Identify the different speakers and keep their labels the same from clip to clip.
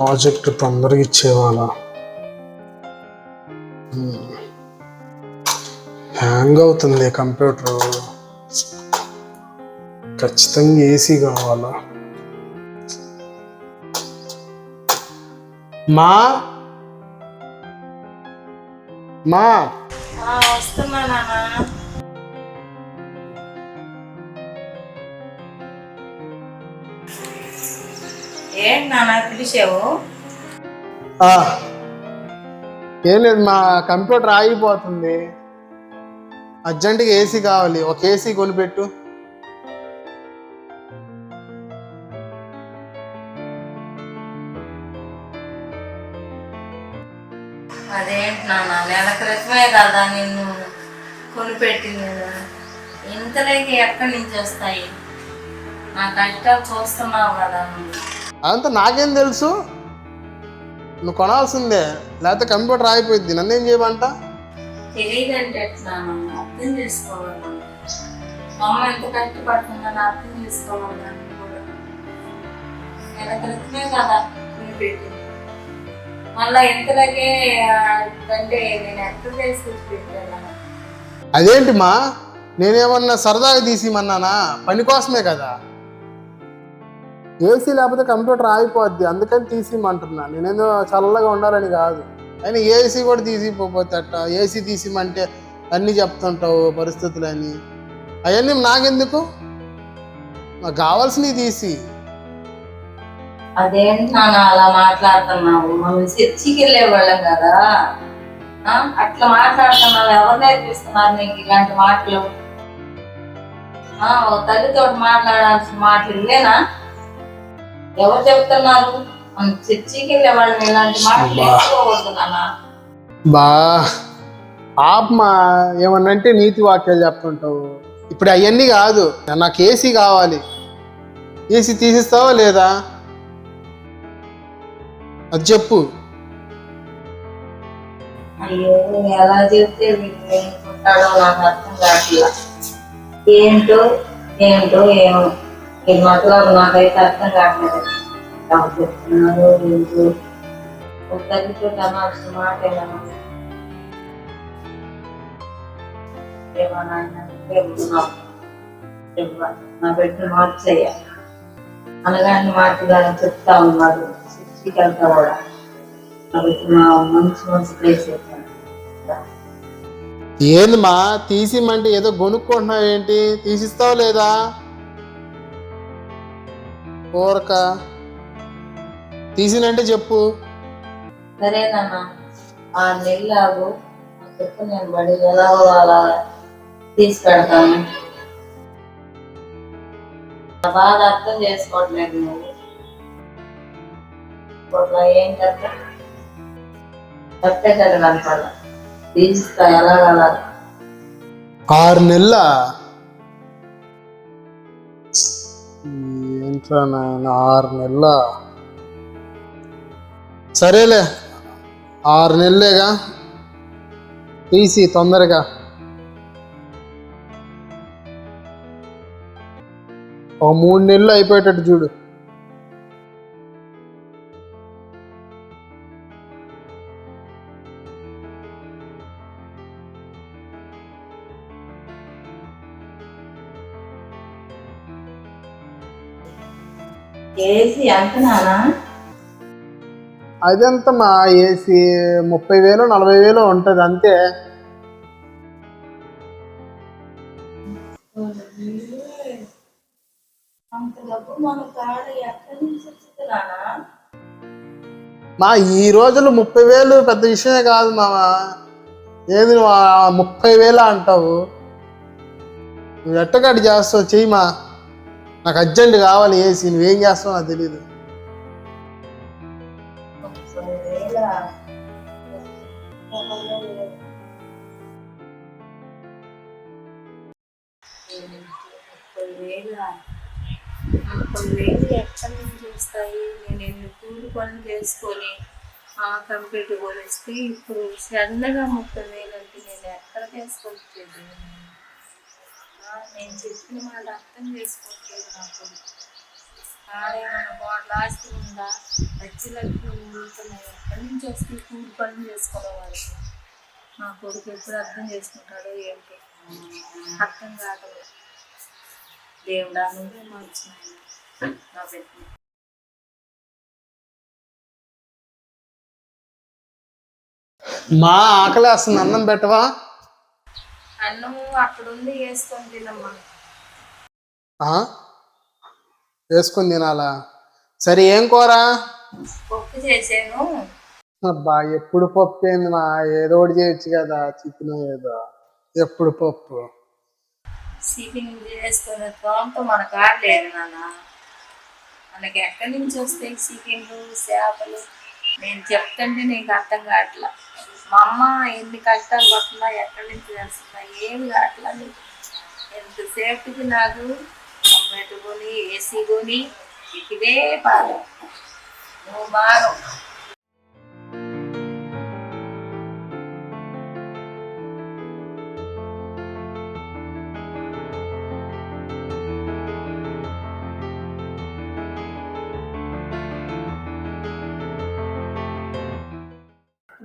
Speaker 1: Project తొందరగా ఇచ్చేవాళ్ళ. Hang అవుతుంది computer. ఖచ్చితంగా ఏసీ కావాలా. మా మా
Speaker 2: వస్తున్నా నాన్న. ఏంటి నాన్న పిలిచావు?
Speaker 1: ఏం లేదు, మా కంప్యూటర్ ఆగిపోతుంది. అర్జెంటుగా ఏసీ కావాలి. ఒక ఏసీ కొనిపెట్టు.
Speaker 2: అదేంటి నాన్న, నెల క్రితమే కదా నిన్ను కొనిపెట్టింది. ఇంతలోకి ఎక్కడి నుంచి వస్తాయి? నా కష్టాలు చూస్తున్నావు కదా.
Speaker 1: అదంతా నాకేం తెలుసు, నువ్వు కొనాల్సిందే, లేకపోతే కంప్యూటర్ ఆగిపోయింది. నన్నేం చేయమంట?
Speaker 2: తెలియదంటే ఎట్లా అర్థం చేసుకోవాలి. మా అమ్మ ఎంత కష్టపడుతుందని అర్థం చేసుకోవాలి. దాన్ని కూడా నెల క్రితమే కదా కొనిపెట్టింది. మళ్ళా ఎంతలాగే అంటే నేను ఎక్కడ చేసుకొచ్చి పెట్టాను.
Speaker 1: అదేంటి మా, నేనేమన్నా సరదాగా తీసిమన్నానా? పని కోసమే కదా. ఏసీ లేకపోతే కంప్యూటర్ ఆగిపోద్ది, అందుకని తీసిమంటున్నా. నేనేదో చల్లగా ఉండాలని కాదు. అయినా ఏసీ కూడా తీసిపోతే అట్ట. ఏసీ తీసిమంటే అన్నీ చెప్తుంటావు పరిస్థితులని. అవన్నీ నాకెందుకు? నాకు కావాల్సినవి తీసి.
Speaker 2: అదేంటి నాన్న అలా మాట్లాడుతున్నావు? మనం చర్చికి వెళ్ళేవాళ్ళం కదా, అట్లా మాట్లాడుతున్నావు. ఎవరు నేర్పిస్తున్నారు నీకు ఇలాంటి మాటలు? తల్లితో మాట్లాడాల్సిన మాటలు ఇవేనా? ఎవరు చెప్తున్నారు? మనం చర్చికి వెళ్ళేవాళ్ళం, ఇలాంటి మాటలు నేర్చుకోవద్దు నాన్న.
Speaker 1: బా ఆప్మా, ఏమన్నంటే నీతి వాక్యాలు చెప్తుంటావు. ఇప్పుడు అవన్నీ కాదు, నాకు ఏసీ కావాలి. ఏసీ తీసిస్తావా లేదా అది చెప్పు.
Speaker 2: అయ్యో, ఎలా చెప్తే వింటాడో నాకు అర్థం కావట్లా. ఏంటో ఏంటో ఏమో ఈ మాటలు నాకైతే అర్థం కావట్లేదు. ఎవరు చెప్తున్నారు ఏంటో. ఒక తల్లితో అనాల్సిన మాట ఏమన్నా నా బిడ్డ మార్చేయాలి అనగానే మాటగానే చెప్తా ఉన్నాడు. చర్చికి వెళ్తా కూడా మంచి మంచి ప్లేస్
Speaker 1: ఏంది మా, తీసిమంటే ఏదో కొనుక్కుంటున్నావు ఏంటి? తీసిస్తావు లేదా? కోరక తీసినంటే చెప్పు.
Speaker 2: సరేనన్నా, 6 నెలలు ఆగు. చెప్పు, నేను బడి ఎలా అలా తీసి పెడతాను. నా బాధ అర్థం చేసుకోవట్లేదు నువ్వు. ఏం చెప్తే కదా కనపడ తీసిస్తా ఎలాగలా.
Speaker 1: 6 నెలల ఏంట్రా నాయన, 6 నెలల? సరేలే, 6 నెలలేగా, తీసి తొందరగా. ఒక 3 నెలలు అయిపోయేటట్టు చూడు.
Speaker 2: ఏసీ ఎంత నానా?
Speaker 1: అదెంత మా, ఏసీ 30,000 40,000 ఉంటుంది అంతే.
Speaker 2: అంత డబ్బు మన కాడ ఎక్కడి నుంచి వచ్చింది నానా?
Speaker 1: మా ఈ రోజులు 30,000 పెద్ద విషయమే కాదు మామ. ఏది 30,000 అంటావు? నువ్వు ఎట్టగడ్డి చేస్తావు చెయ్యి మా, నాకు అర్జెంట్ కావాలి ఏసీ. నువ్వేం చేస్తావు నాకు తెలీదు.
Speaker 2: ఎక్కడి నుంచి వస్తాయి? నేను ఎన్ని కూలి పనులు చేసుకొని కంప్యూటర్ కొనిస్తే ఇప్పుడు సడన్గా 30,000 అంటే నేను ఎక్కడ చేసుకోవట్లేదు. నేను చెప్పిన మాట అర్థం చేసుకోవట్లేదు నాకు. ఆడేమన్నా బాటిల్ ఆస్తి ఉందా? లక్షలు మిగులుతున్నాయి. ఎక్కడి నుంచి వస్తే కూలి పనులు చేసుకోవడం వాళ్ళకి. నా కొడుకు ఎప్పుడు అర్థం చేసుకుంటాడో ఏంటి అర్థం కాదు. దేవుడా నువ్వే మార్చిన నా బిడ్డని.
Speaker 1: మా ఆకలేస్తుంది, అన్నం పెట్టవా?
Speaker 2: అన్నము అక్కడ ఉంది, వేసుకొని తినమ్మా.
Speaker 1: ఆ? వేసుకొని తినాలా? సరే ఏం కూర?
Speaker 2: పప్పు చేసాను.
Speaker 1: అబ్బా ఎప్పుడు పప్పు ఏంది మా, ఏదో ఒకటి చేయొచ్చు కదా, చికెన్ ఏదో. ఎప్పుడు పప్పు?
Speaker 2: సీటింగ్ చేసుకునే తోమతో మన కాడ లేదు నాన్న. మనకి ఎక్కడి నుంచి వస్తాయి చికెన్లు చేపలు? నేను చెప్తుంటే నీకు అర్థం కావట్లా. మా అమ్మ ఎన్ని కష్టాలు పడుతుందా, ఎక్కడి నుంచి చేస్తుందా ఏమి కావట్లా. ఎంతసేపటికి నాకు పెట్టుకొని ఏసీ కొని ఇదే పాలు నువ్వు బాగా.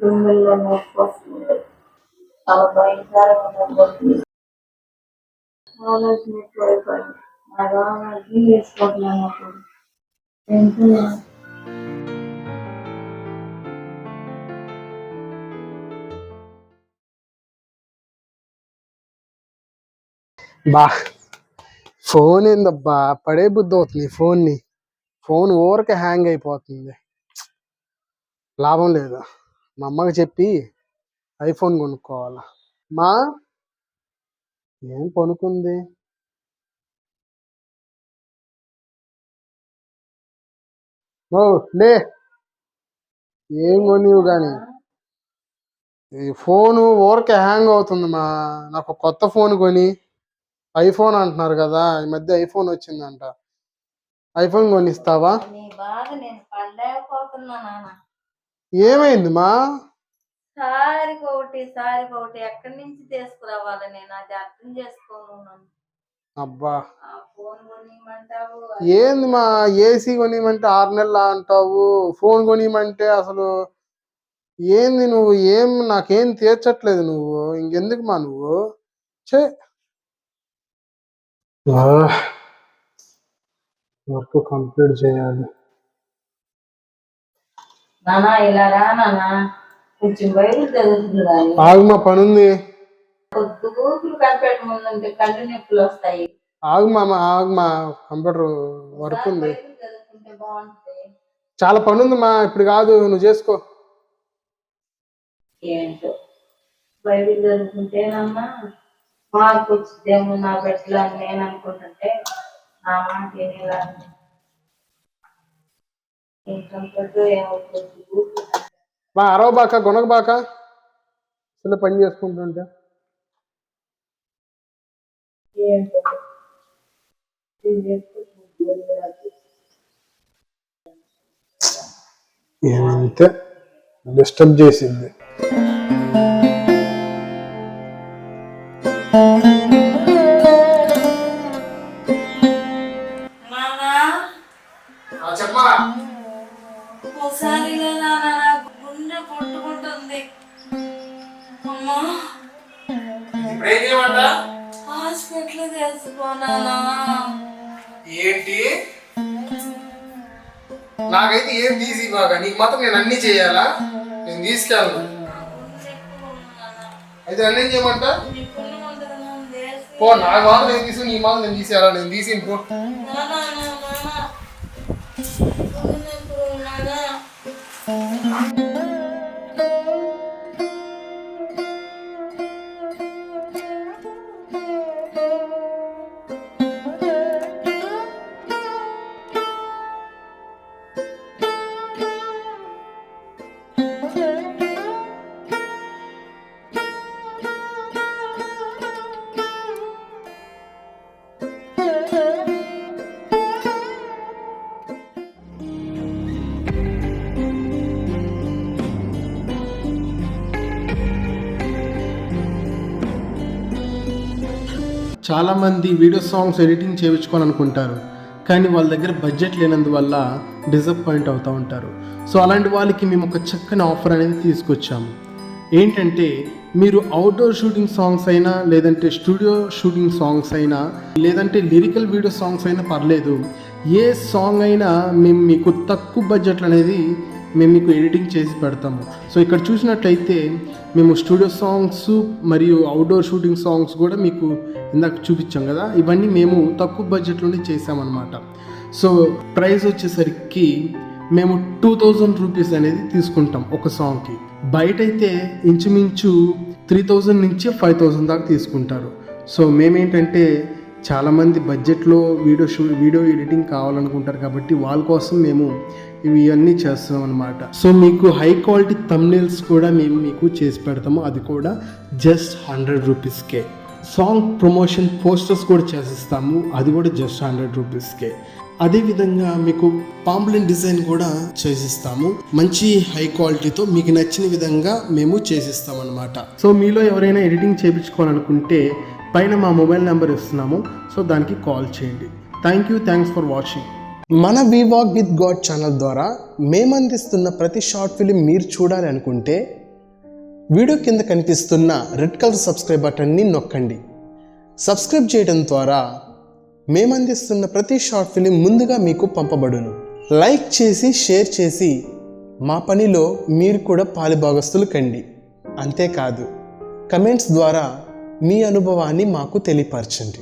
Speaker 2: గుండెల్లో నొప్పి వస్తుంది, చాలా భయంకరంగా నొప్పి. ఆలోచన ఎక్కువైపోయింది. నాకు అర్థం చేసుకోవట్లేదు. అప్పుడు
Speaker 1: బా ఫోన్ ఏందబ్బా, పడే బుద్ధి అవుతుంది ఫోన్ని. ఫోన్ ఊరికే హ్యాంగ్ అయిపోతుంది, లాభం లేదు. మా అమ్మకి చెప్పి ఐఫోన్ కొనుక్కోవాలా. మా ఏం కొనుక్కుంది? ఓ లే, ఏం కొనివు కానీ ఈ ఫోను ఊరికే హ్యాంగ్ అవుతుంది మా. నాకు కొత్త ఫోన్ కొని, ఐఫోన్ అంటున్నారు కదా, ఈ మధ్య ఐఫోన్ వచ్చిందంట, ఐఫోన్ కొనిస్తావా?
Speaker 2: నీ బాధ నేను పడలేకపోతున్నా నాన్న.
Speaker 1: ఏమైంది మా?
Speaker 2: సారికొకటి ఎక్కడి నుంచి తీసుకురావాలి నేను, అది అర్థం చేసుకోను.
Speaker 1: అబ్బా
Speaker 2: ఆ ఫోన్ కొనిమంటావు,
Speaker 1: ఏంది మా, ఏసీ కొనిమంటే 6 నెలలు అంటావు, ఫోన్ కొనిమంటే అసలు ఏంది నువ్వు? ఏం నాకేం తీర్చట్లేదు నువ్వు, ఇంకెందుకు మా నువ్వు? చే వర్క్ కంప్లీట్ చేయాలి.
Speaker 2: నానా ఇలా రా నాన్న, కొంచెం బయట చదువుతుంది కానీ
Speaker 1: ఆగుమా, పనుంది.
Speaker 2: కొద్ది ఊపిరి కనిపెట్ట ముందుంటే కళ్ళు నొప్పులు వస్తాయి.
Speaker 1: ఆగుమా, కంప్యూటర్ వర్క్ ఉంది,
Speaker 2: చదువుకుంటే బాగుంటుంది.
Speaker 1: చాలా పని ఉంది మా, ఇప్పుడు కాదు, నువ్వు చేసుకో.
Speaker 2: ఏంటో బయటికి చదువుకుంటేనమ్మా మార్పు వచ్చిద్దేమో నా బిడ్డలు అని నేను అనుకుంటుంటే నా మాట వినేలా ఏమవుతుంది.
Speaker 1: మా అరవబాక, గొనగబాక, ఇలా పని చేసుకుంటుంటే.
Speaker 2: ఏంటో
Speaker 1: ఏమంతే డిస్టర్బ్ చేసింది. చెప్పా
Speaker 2: ఒకసారి గుండె కొట్టుకుంటుంది. అమ్మా హాస్పిటల్ తీసుకున్నానా?
Speaker 1: ఏంటి? నాకైతే ఏం తీసి బాగా, నీకు మాత్రం నేను అన్ని చేయాలా? నేను తీసుకెళ్ళను. అయితే అన్నీ చేయమంటా? పో, నాకు మాత్రం నేను తీసు, నీ మాత్రం నేను తీసేయాలా? నేను తీసి పో. చాలామంది వీడియో సాంగ్స్ ఎడిటింగ్ చేయించుకోవాలనుకుంటారు, కానీ వాళ్ళ దగ్గర బడ్జెట్ లేనందువల్ల డిసప్పాయింట్ అవుతూ ఉంటారు. సో అలాంటి వాళ్ళకి మేము ఒక చక్కని ఆఫర్ అనేది తీసుకొచ్చాము. ఏంటంటే మీరు అవుట్డోర్ షూటింగ్ సాంగ్స్ అయినా, లేదంటే స్టూడియో షూటింగ్ సాంగ్స్ అయినా, లేదంటే లిరికల్ వీడియో సాంగ్స్ అయినా పర్లేదు, ఏ సాంగ్ అయినా మేము మీకు తక్కువ బడ్జెట్లు అనేది మేము మీకు ఎడిటింగ్ చేసి పెడతాము. సో ఇక్కడ చూసినట్లయితే మేము స్టూడియో సాంగ్స్ మరియు అవుట్డోర్ షూటింగ్ సాంగ్స్ కూడా మీకు ఇందాక చూపించాం కదా, ఇవన్నీ మేము తక్కువ బడ్జెట్లోనే చేసామన్నమాట. సో ప్రైస్ వచ్చేసరికి మేము 2000 రూపీస్ అనేది తీసుకుంటాం ఒక సాంగ్కి. బయట అయితే ఇంచుమించు 3000 నుంచి 5000 దాకా తీసుకుంటారు. సో మేమేంటంటే చాలామంది బడ్జెట్లో వీడియో ఎడిటింగ్ కావాలనుకుంటారు కాబట్టి వాళ్ళ కోసం మేము ఇవన్నీ చేస్తున్నాం అనమాట. సో మీకు హై క్వాలిటీ థంబ్నెయిల్స్ కూడా మేము మీకు చేసి పెడతాము, అది కూడా జస్ట్ 100 రూపీస్కే. సాంగ్ ప్రమోషన్ పోస్టర్స్ కూడా చేసిస్తాము, అది కూడా జస్ట్ 100 రూపీస్కే. అదేవిధంగా మీకు పాంప్లెట్ డిజైన్ కూడా చేసిస్తాము, మంచి హై క్వాలిటీతో మీకు నచ్చిన విధంగా మేము చేసిస్తాం అనమాట. సో మీలో ఎవరైనా ఎడిటింగ్ చేయించుకోవాలనుకుంటే పైన మా మొబైల్ నెంబర్ ఇస్తున్నాము, సో దానికి కాల్ చేయండి. Thanks for watching. మన వీవాక్ విత్ గాడ్ ఛానల్ ద్వారా మేము అందిస్తున్న ప్రతి షార్ట్ ఫిలిం మీరు చూడాలి అనుకుంటే వీడియో కింద కనిపిస్తున్న రెడ్ కలర్ సబ్స్క్రైబ్ బటన్ని నొక్కండి. సబ్స్క్రైబ్ చేయడం ద్వారా మేము అందిస్తున్న ప్రతి షార్ట్ ఫిలిం ముందుగా మీకు పంపబడును. లైక్ చేసి షేర్ చేసి మా పనిలో మీరు కూడా పాలుభాగస్తులు కండి. అంతేకాదు కమెంట్స్ ద్వారా మీ అనుభవాన్ని మాకు తెలియపరచండి.